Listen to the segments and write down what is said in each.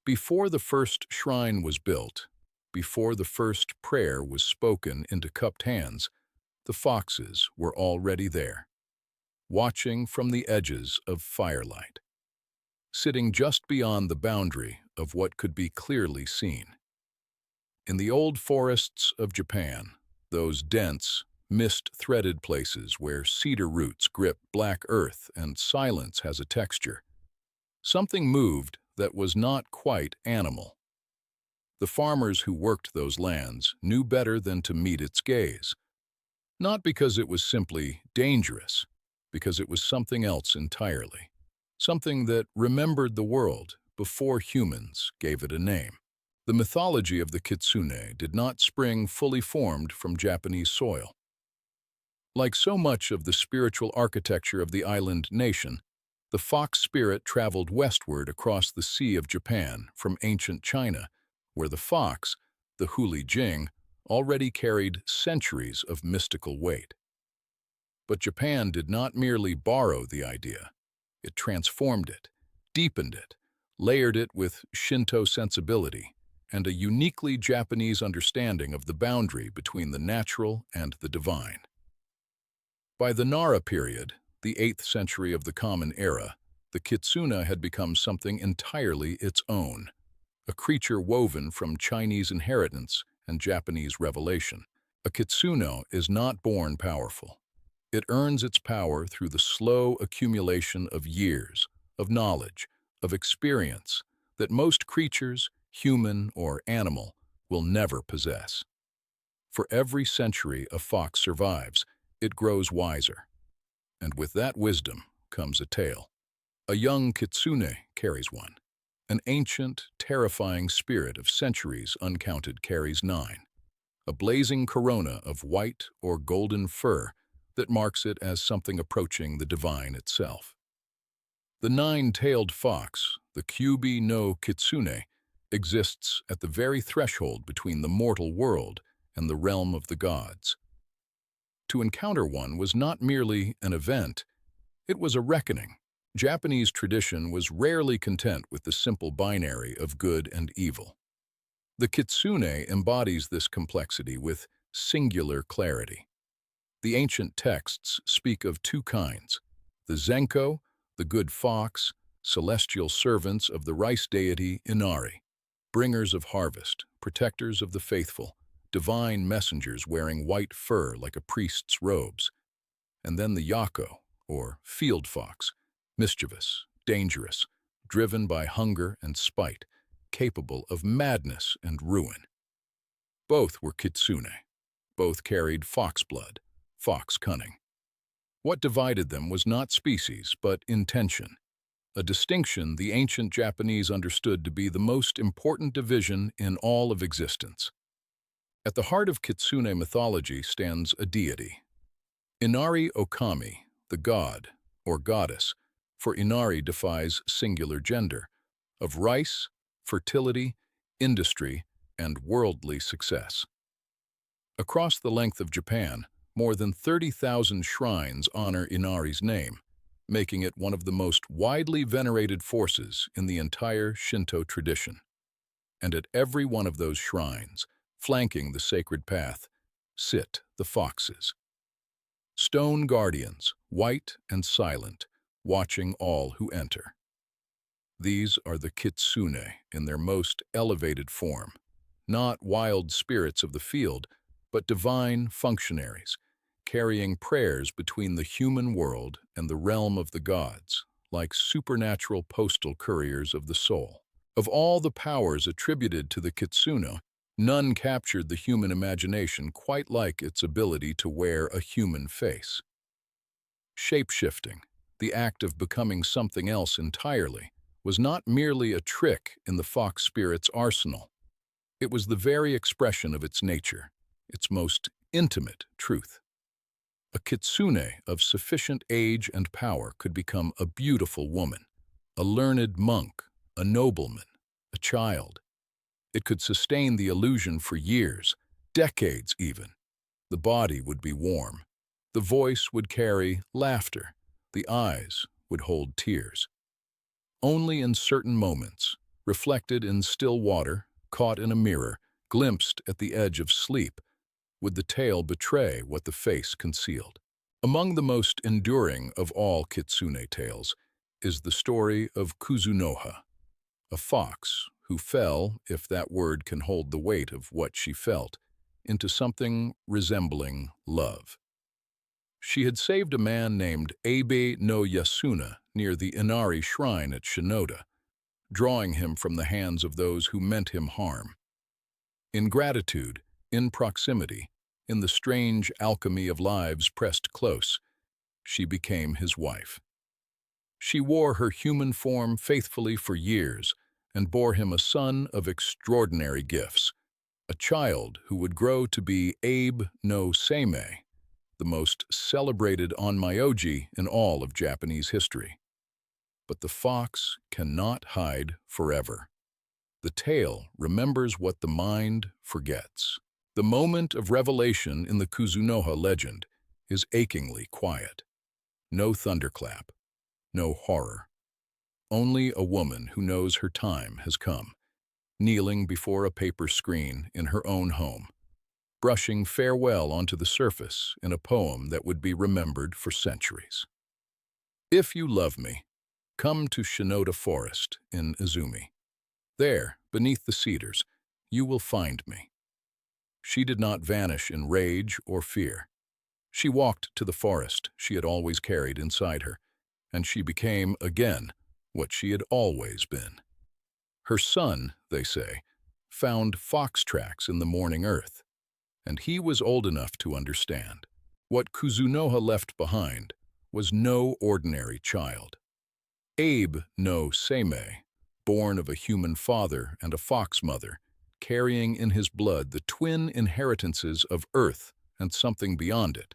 Before the first shrine was built, before the first prayer was spoken into cupped hands, the foxes were already there, watching from the edges of firelight, sitting just beyond the boundary of what could be clearly seen. In the old forests of Japan, those dense, mist-threaded places where cedar roots grip black earth and silence has a texture, something moved that was not quite animal. The farmers who worked those lands knew better than to meet its gaze, not because it was simply dangerous, because it was something else entirely, something that remembered the world before humans gave it a name. The mythology of the Kitsune did not spring fully formed from Japanese soil. Like so much of the spiritual architecture of the island nation, the fox spirit traveled westward across the Sea of Japan from ancient China, where the fox, the Huli Jing, already carried centuries of mystical weight. But Japan did not merely borrow the idea. It transformed it, deepened it, layered it with Shinto sensibility, and a uniquely Japanese understanding of the boundary between the natural and the divine. By the Nara period, the 8th century of the Common Era, the Kitsune had become something entirely its own, a creature woven from Chinese inheritance and Japanese revelation. A kitsune is not born powerful. It earns its power through the slow accumulation of years, of knowledge, of experience that most creatures, human or animal, will never possess. For every century a fox survives, it grows wiser. And with that wisdom comes a tale. A young kitsune carries one. An ancient, terrifying spirit of centuries uncounted carries 9. A blazing corona of white or golden fur that marks it as something approaching the divine itself. The 9-tailed fox, the Kyubi no Kitsune, exists at the very threshold between the mortal world and the realm of the gods. To encounter one was not merely an event, it was a reckoning. Japanese tradition was rarely content with the simple binary of good and evil. The kitsune embodies this complexity with singular clarity. The ancient texts speak of 2 kinds: the zenko, the good fox, celestial servants of the rice deity Inari, bringers of harvest, protectors of the faithful, divine messengers wearing white fur like a priest's robes, and then the yako, or field fox, mischievous, dangerous, driven by hunger and spite, capable of madness and ruin. Both were kitsune. Both carried fox blood, fox cunning. What divided them was not species, but intention, a distinction the ancient Japanese understood to be the most important division in all of existence. At the heart of kitsune mythology stands a deity. Inari Okami, the god, or goddess, for Inari defies singular gender, of rice, fertility, industry, and worldly success. Across the length of Japan, more than 30,000 shrines honor Inari's name, making it one of the most widely venerated forces in the entire Shinto tradition. And at every one of those shrines, flanking the sacred path, sit the foxes. Stone guardians, white and silent, watching all who enter. These are the kitsune in their most elevated form, not wild spirits of the field, but divine functionaries, carrying prayers between the human world and the realm of the gods, like supernatural postal couriers of the soul. Of all the powers attributed to the kitsune, none captured the human imagination quite like its ability to wear a human face. Shape-shifting, the act of becoming something else entirely, was not merely a trick in the fox spirit's arsenal. It was the very expression of its nature, its most intimate truth. A kitsune of sufficient age and power could become a beautiful woman, a learned monk, a nobleman, a child. It could sustain the illusion for years, decades even. The body would be warm. The voice would carry laughter. The eyes would hold tears. Only in certain moments, reflected in still water, caught in a mirror, glimpsed at the edge of sleep, would the tale betray what the face concealed. Among the most enduring of all Kitsune tales is the story of Kuzunoha, a fox who fell, if that word can hold the weight of what she felt, into something resembling love. She had saved a man named Abe no Yasuna near the Inari shrine at Shinoda, drawing him from the hands of those who meant him harm. In gratitude, in proximity, in the strange alchemy of lives pressed close, she became his wife. She wore her human form faithfully for years and bore him a son of extraordinary gifts, a child who would grow to be Abe no Seimei, the most celebrated onmyoji in all of Japanese history. But the fox cannot hide forever. The tale remembers what the mind forgets. The moment of revelation in the Kuzunoha legend is achingly quiet. No thunderclap, no horror. Only a woman who knows her time has come, kneeling before a paper screen in her own home, brushing farewell onto the surface in a poem that would be remembered for centuries. If you love me, come to Shinoda Forest in Izumi. There, beneath the cedars, you will find me. She did not vanish in rage or fear. She walked to the forest she had always carried inside her, and she became, again, what she had always been. Her son, they say, found fox tracks in the morning earth, and he was old enough to understand. What Kuzunoha left behind was no ordinary child. Abe no Seimei, born of a human father and a fox mother, carrying in his blood the twin inheritances of earth and something beyond it,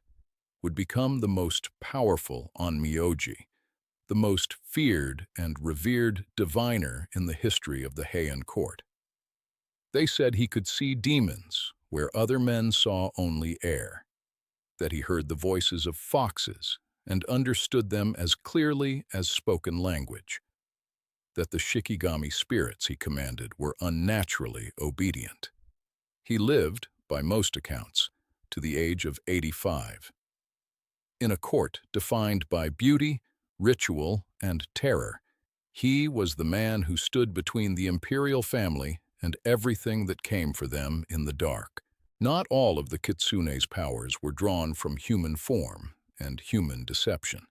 would become the most powerful onmyoji, the most feared and revered diviner in the history of the Heian court. They said he could see demons where other men saw only air, that he heard the voices of foxes and understood them as clearly as spoken language, that the Shikigami spirits he commanded were unnaturally obedient. He lived, by most accounts, to the age of 85. In a court defined by beauty, ritual, and terror, he was the man who stood between the imperial family and everything that came for them in the dark. Not all of the Kitsune's powers were drawn from human form and human deception.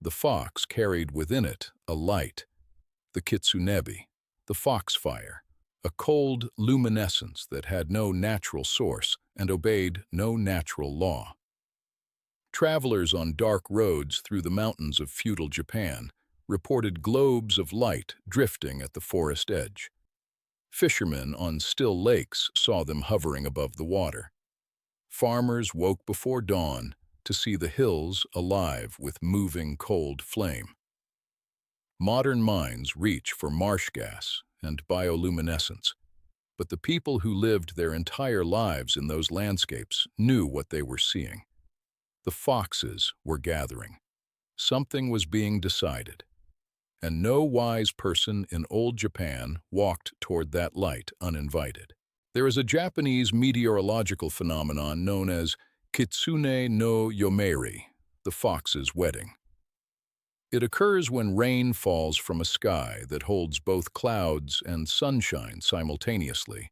The fox carried within it a light, the kitsunebi, the foxfire, a cold luminescence that had no natural source and obeyed no natural law. Travelers on dark roads through the mountains of feudal Japan reported globes of light drifting at the forest edge. Fishermen on still lakes saw them hovering above the water. Farmers woke before dawn to see the hills alive with moving cold flame. Modern minds reach for marsh gas and bioluminescence, but the people who lived their entire lives in those landscapes knew what they were seeing. The foxes were gathering. Something was being decided, and no wise person in old Japan walked toward that light uninvited. There is a Japanese meteorological phenomenon known as Kitsune no Yomeri, the fox's wedding. It occurs when rain falls from a sky that holds both clouds and sunshine simultaneously,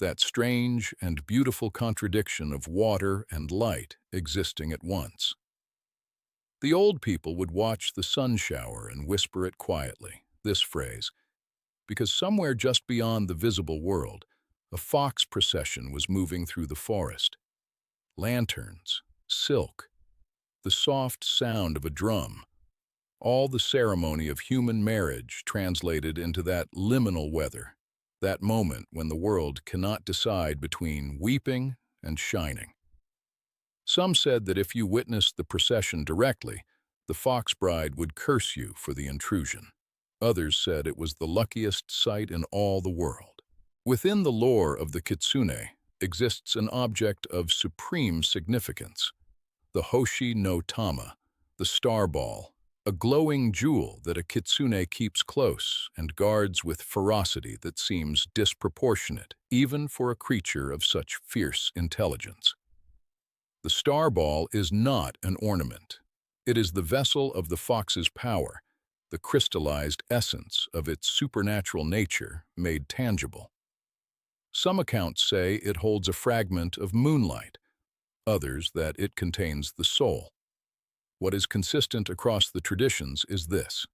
that strange and beautiful contradiction of water and light existing at once. The old people would watch the sun shower and whisper it quietly, this phrase, because somewhere just beyond the visible world, a fox procession was moving through the forest. Lanterns, silk, the soft sound of a drum, all the ceremony of human marriage translated into that liminal weather, that moment when the world cannot decide between weeping and shining. Some said that if you witnessed the procession directly, the fox bride would curse you for the intrusion. Others said it was the luckiest sight in all the world. Within the lore of the Kitsune exists an object of supreme significance, the Hoshi no Tama, the star ball, a glowing jewel that a kitsune keeps close and guards with ferocity that seems disproportionate, even for a creature of such fierce intelligence. The star ball is not an ornament. It is the vessel of the fox's power, the crystallized essence of its supernatural nature made tangible. Some accounts say it holds a fragment of moonlight, others that it contains the soul. What is consistent across the traditions is this: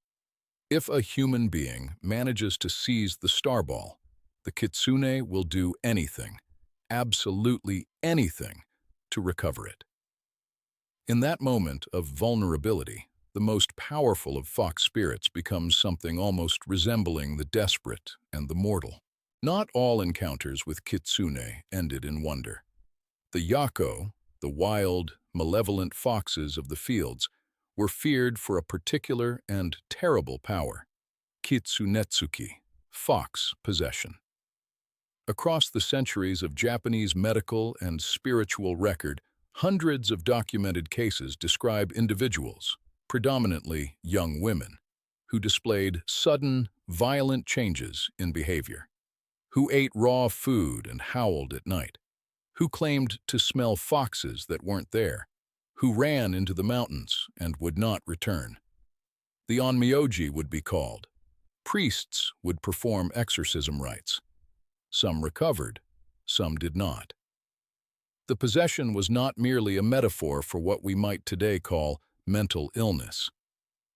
if a human being manages to seize the star ball, the kitsune will do anything, absolutely anything, to recover it. In that moment of vulnerability, the most powerful of fox spirits becomes something almost resembling the desperate and the mortal. Not all encounters with kitsune ended in wonder. The yako, the wild, malevolent foxes of the fields, were feared for a particular and terrible power: kitsunetsuki, fox possession. Across the centuries of Japanese medical and spiritual record, hundreds of documented cases describe individuals, predominantly young women, who displayed sudden, violent changes in behavior, who ate raw food and howled at night, who claimed to smell foxes that weren't there, who ran into the mountains and would not return. The onmyoji would be called. Priests would perform exorcism rites. Some recovered, some did not. The possession was not merely a metaphor for what we might today call mental illness.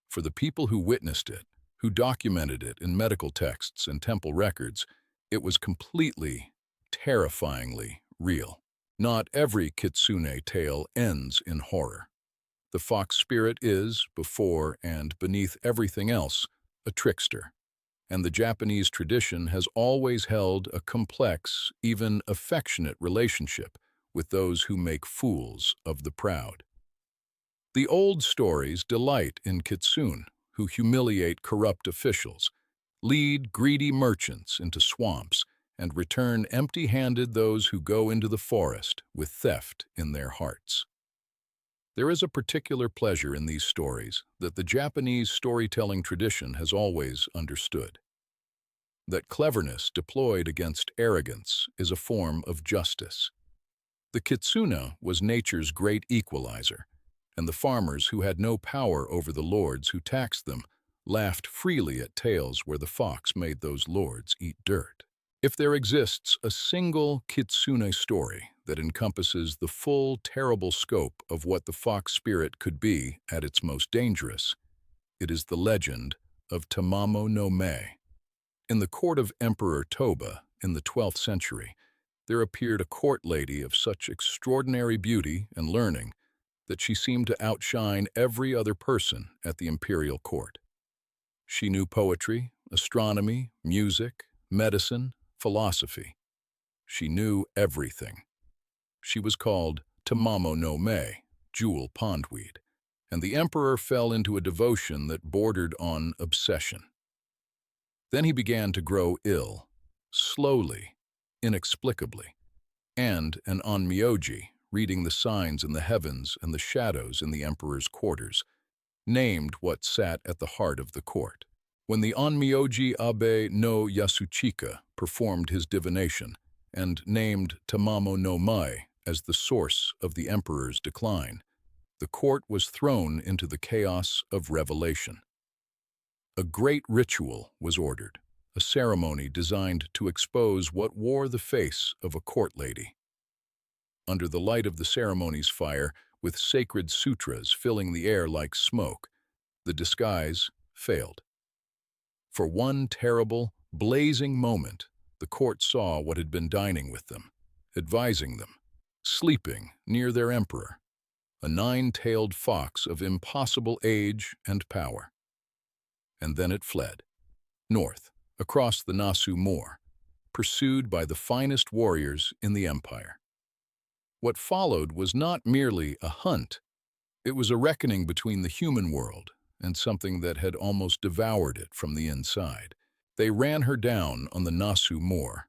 For the people who witnessed it, who documented it in medical texts and temple records, it was completely, terrifyingly real. Not every kitsune tale ends in horror. The fox spirit is, before and beneath everything else, a trickster, and the Japanese tradition has always held a complex, even affectionate relationship with those who make fools of the proud. The old stories delight in kitsune, who humiliate corrupt officials, lead greedy merchants into swamps, and return empty-handed those who go into the forest with theft in their hearts. There is a particular pleasure in these stories that the Japanese storytelling tradition has always understood: that cleverness deployed against arrogance is a form of justice. The kitsune was nature's great equalizer, and the farmers who had no power over the lords who taxed them laughed freely at tales where the fox made those lords eat dirt. If there exists a single kitsune story that encompasses the full, terrible scope of what the fox spirit could be at its most dangerous, it is the legend of Tamamo no Mae. In the court of Emperor Toba in the 12th century, there appeared a court lady of such extraordinary beauty and learning that she seemed to outshine every other person at the imperial court. She knew poetry, astronomy, music, medicine, philosophy. She knew everything. She was called Tamamo no Mae, jewel pondweed, and the emperor fell into a devotion that bordered on obsession. Then he began to grow ill, slowly, inexplicably, and an onmyoji, reading the signs in the heavens and the shadows in the emperor's quarters, named what sat at the heart of the court. When the onmyoji Abe no Yasuchika performed his divination and named Tamamo no Mae as the source of the emperor's decline, the court was thrown into the chaos of revelation. A great ritual was ordered, a ceremony designed to expose what wore the face of a court lady. Under the light of the ceremony's fire, with sacred sutras filling the air like smoke, the disguise failed. For one terrible, blazing moment, the court saw what had been dining with them, advising them, sleeping near their emperor, a nine-tailed fox of impossible age and power. And then it fled, north, across the Nasu Moor, pursued by the finest warriors in the empire. What followed was not merely a hunt. It was a reckoning between the human world and something that had almost devoured it from the inside. They ran her down on the Nasu Moor.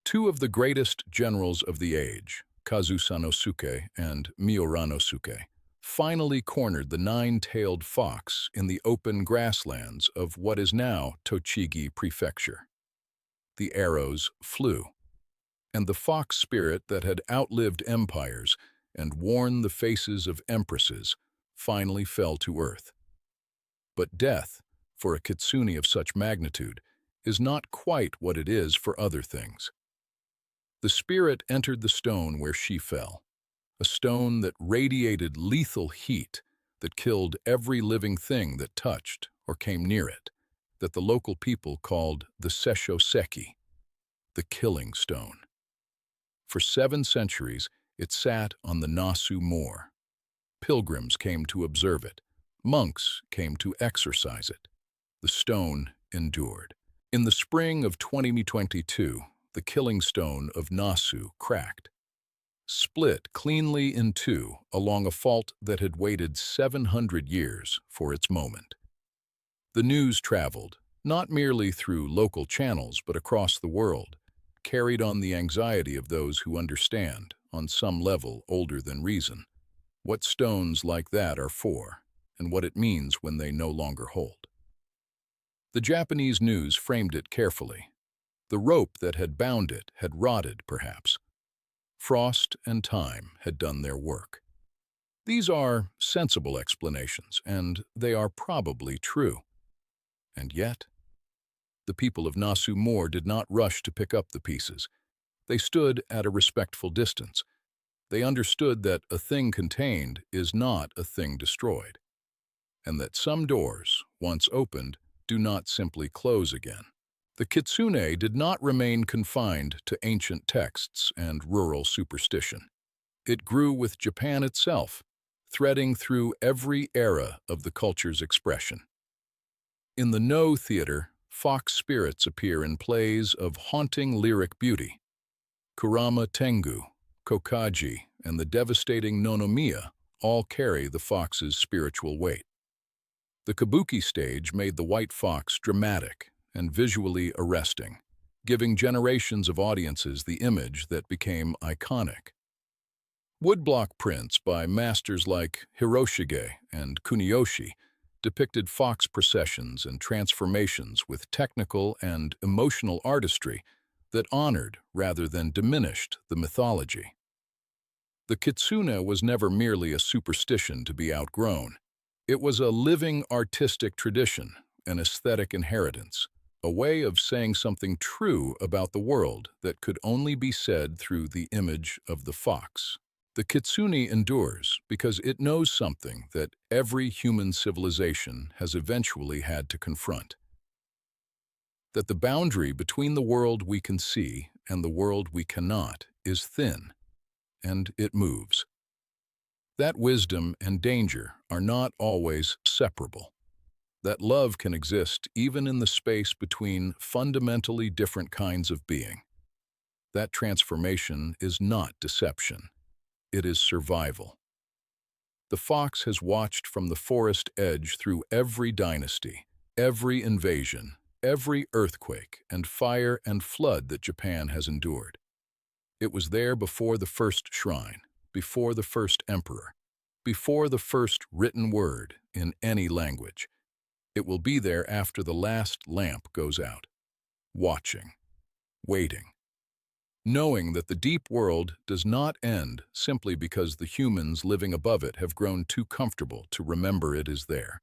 Two of the greatest generals of the age, Kazusanosuke and Miuranosuke, finally cornered the nine-tailed fox in the open grasslands of what is now Tochigi Prefecture. The arrows flew, and the fox spirit that had outlived empires and worn the faces of empresses finally fell to earth. But death, for a kitsune of such magnitude, is not quite what it is for other things. The spirit entered the stone where she fell, a stone that radiated lethal heat that killed every living thing that touched or came near it, that the local people called the Sessho-seki, the killing stone. For 7 centuries, it sat on the Nasu Moor. Pilgrims came to observe it. Monks came to exorcise it. The stone endured. In the spring of 2022, the killing stone of Nasu cracked, split cleanly in two along a fault that had waited 700 years for its moment. The news traveled, not merely through local channels but across the world, carried on the anxiety of those who understand, on some level older than reason, what stones like that are for and what it means when they no longer hold. The Japanese news framed it carefully. The rope that had bound it had rotted, perhaps. Frost and time had done their work. These are sensible explanations, and they are probably true. And yet, the people of Nasu Moor did not rush to pick up the pieces. They stood at a respectful distance. They understood that a thing contained is not a thing destroyed, and that some doors, once opened, do not simply close again. The kitsune did not remain confined to ancient texts and rural superstition. It grew with Japan itself, threading through every era of the culture's expression. In the No theater, fox spirits appear in plays of haunting lyric beauty. Kurama Tengu, Kokaji, and the devastating Nonomiya all carry the fox's spiritual weight. The kabuki stage made the white fox dramatic and visually arresting, giving generations of audiences the image that became iconic. Woodblock prints by masters like Hiroshige and Kuniyoshi depicted fox processions and transformations with technical and emotional artistry that honored rather than diminished the mythology. The kitsune was never merely a superstition to be outgrown. It was a living artistic tradition, an aesthetic inheritance, a way of saying something true about the world that could only be said through the image of the fox. The kitsune endures because it knows something that every human civilization has eventually had to confront. That the boundary between the world we can see and the world we cannot is thin, and it moves. That wisdom and danger are not always separable. That love can exist even in the space between fundamentally different kinds of being. That transformation is not deception. It is survival. The fox has watched from the forest edge through every dynasty, every invasion, every earthquake and fire and flood that Japan has endured. It was there before the first shrine, before the first emperor, before the first written word in any language. It will be there after the last lamp goes out, watching, waiting, knowing that the deep world does not end simply because the humans living above it have grown too comfortable to remember it is there.